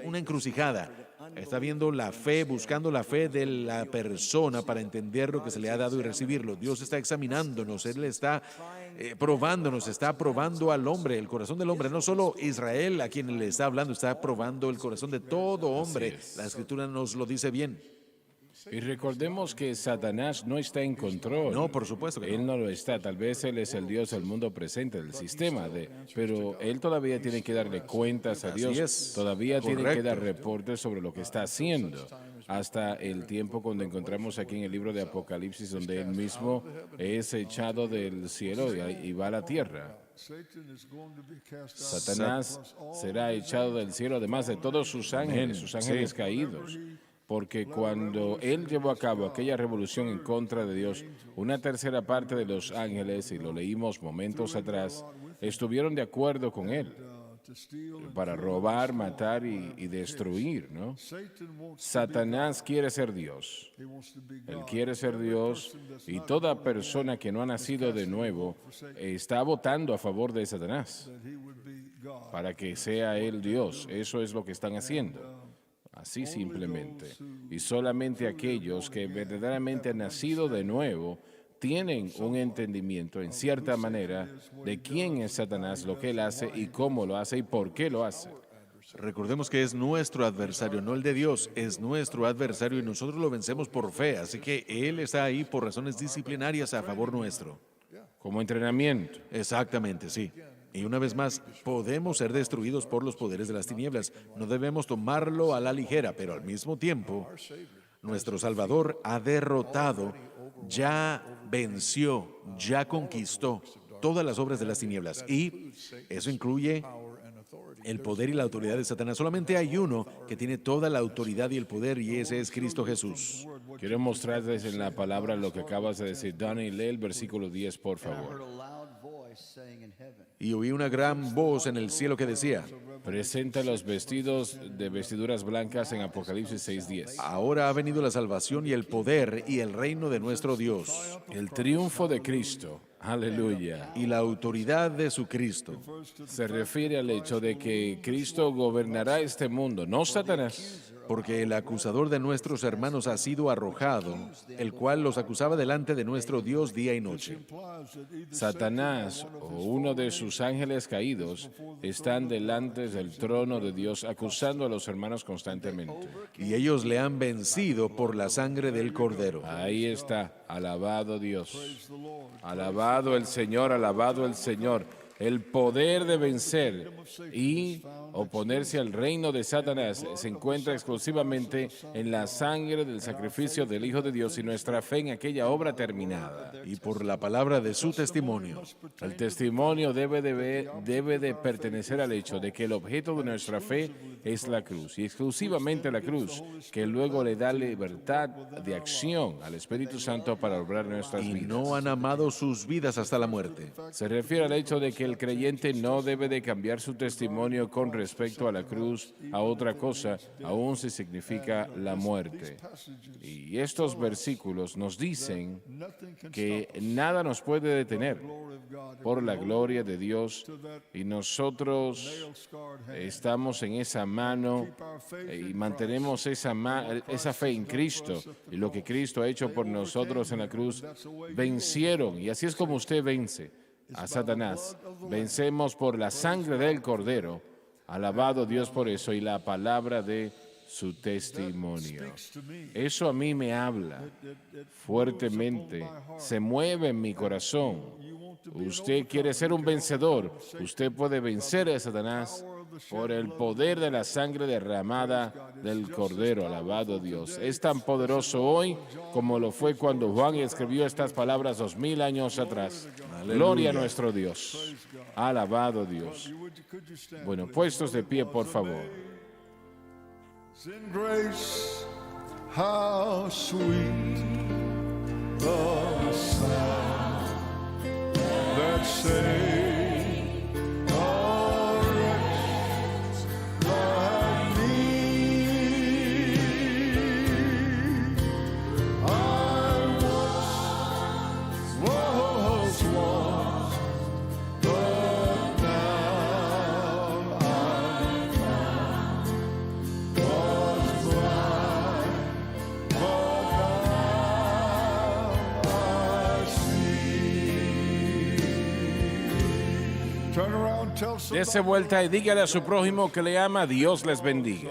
una encrucijada. Está viendo la fe, buscando la fe de la persona para entender lo que se le ha dado y recibirlo. Dios está examinándonos, Él está probándonos, está probando al hombre, el corazón del hombre. No solo Israel a quien le está hablando, está probando el corazón de todo hombre. La Escritura nos lo dice bien. Y recordemos que Satanás no está en control. No, por supuesto que no. Él no lo está. Tal vez él es el Dios del mundo presente, del sistema, pero él todavía tiene que darle cuentas a Dios. Así es. Todavía tiene que Correcto. dar reportes sobre lo que está haciendo. Hasta el tiempo cuando encontramos aquí en el libro de Apocalipsis, donde él mismo es echado del cielo y va a la tierra. Satanás será echado del cielo, además de todos sus ángeles caídos. Porque cuando él llevó a cabo aquella revolución en contra de Dios, una tercera parte de los ángeles, y lo leímos momentos atrás, estuvieron de acuerdo con él para robar, matar y destruir, ¿no? Satanás quiere ser Dios. Él quiere ser Dios, y toda persona que no ha nacido de nuevo está votando a favor de Satanás para que sea él Dios. Eso es lo que están haciendo. Así simplemente. Y solamente aquellos que verdaderamente han nacido de nuevo tienen un entendimiento, en cierta manera, de quién es Satanás, lo que él hace y cómo lo hace y por qué lo hace. Recordemos que es nuestro adversario, no el de Dios, es nuestro adversario y nosotros lo vencemos por fe, así que Él está ahí por razones disciplinarias a favor nuestro. Como entrenamiento. Exactamente, sí. Y una vez más, podemos ser destruidos por los poderes de las tinieblas. No debemos tomarlo a la ligera, pero al mismo tiempo, nuestro Salvador ha derrotado, ya venció, ya conquistó todas las obras de las tinieblas. Y eso incluye el poder y la autoridad de Satanás. Solamente hay uno que tiene toda la autoridad y el poder, y ese es Cristo Jesús. Quiero mostrarles en la palabra lo que acabas de decir. Donnie, lee el versículo 10, por favor. Y oí una gran voz en el cielo que decía: Presenta los vestidos de vestiduras blancas en Apocalipsis 6:10. ahora ha venido la salvación y el poder y el reino de nuestro Dios, El triunfo de Cristo. Aleluya. y la autoridad de su Cristo. Se refiere al hecho de que Cristo gobernará este mundo, no Satanás. Porque el acusador de nuestros hermanos ha sido arrojado, el cual los acusaba delante de nuestro Dios día y noche. Satanás o uno de sus ángeles caídos están delante del trono de Dios acusando a los hermanos constantemente. Y ellos le han vencido por la sangre del Cordero. Ahí está, alabado Dios. Alabado el Señor, alabado el Señor. El poder de vencer y oponerse al reino de Satanás se encuentra exclusivamente en la sangre del sacrificio del Hijo de Dios y nuestra fe en aquella obra terminada. Y por la palabra de su testimonio. El testimonio debe de pertenecer al hecho de que el objeto de nuestra fe es la cruz, y exclusivamente la cruz, que luego le da libertad de acción al Espíritu Santo para obrar nuestras Y vidas. no han amado sus vidas hasta la muerte. Se refiere al hecho de que el creyente no debe de cambiar su testimonio con respecto a la cruz a otra cosa, aun si significa la muerte. Y estos versículos nos dicen que nada nos puede detener por la gloria de Dios, y nosotros estamos en esa mano y mantenemos esa fe en Cristo, y lo que Cristo ha hecho por nosotros en la cruz. Vencieron, y así es como usted vence a Satanás. Vencemos por la sangre del Cordero. Alabado Dios por eso, y la palabra de su testimonio. Eso a mí me habla fuertemente, se mueve en mi corazón. Usted quiere ser un vencedor, usted puede vencer a Satanás por el poder de la sangre derramada del Cordero. Alabado Dios. Es tan poderoso hoy como lo fue cuando Juan escribió estas palabras 2000 años atrás. Gloria a nuestro Dios. Alabado Dios. Bueno, puestos de pie, por favor. In grace, how sweet the sound that saved a wretch like me. I was lost, but now I'm found. Was blind, but now I see. Turn around, tell somebody. Dese vuelta y dígale a su prójimo que le ama. Dios les bendiga.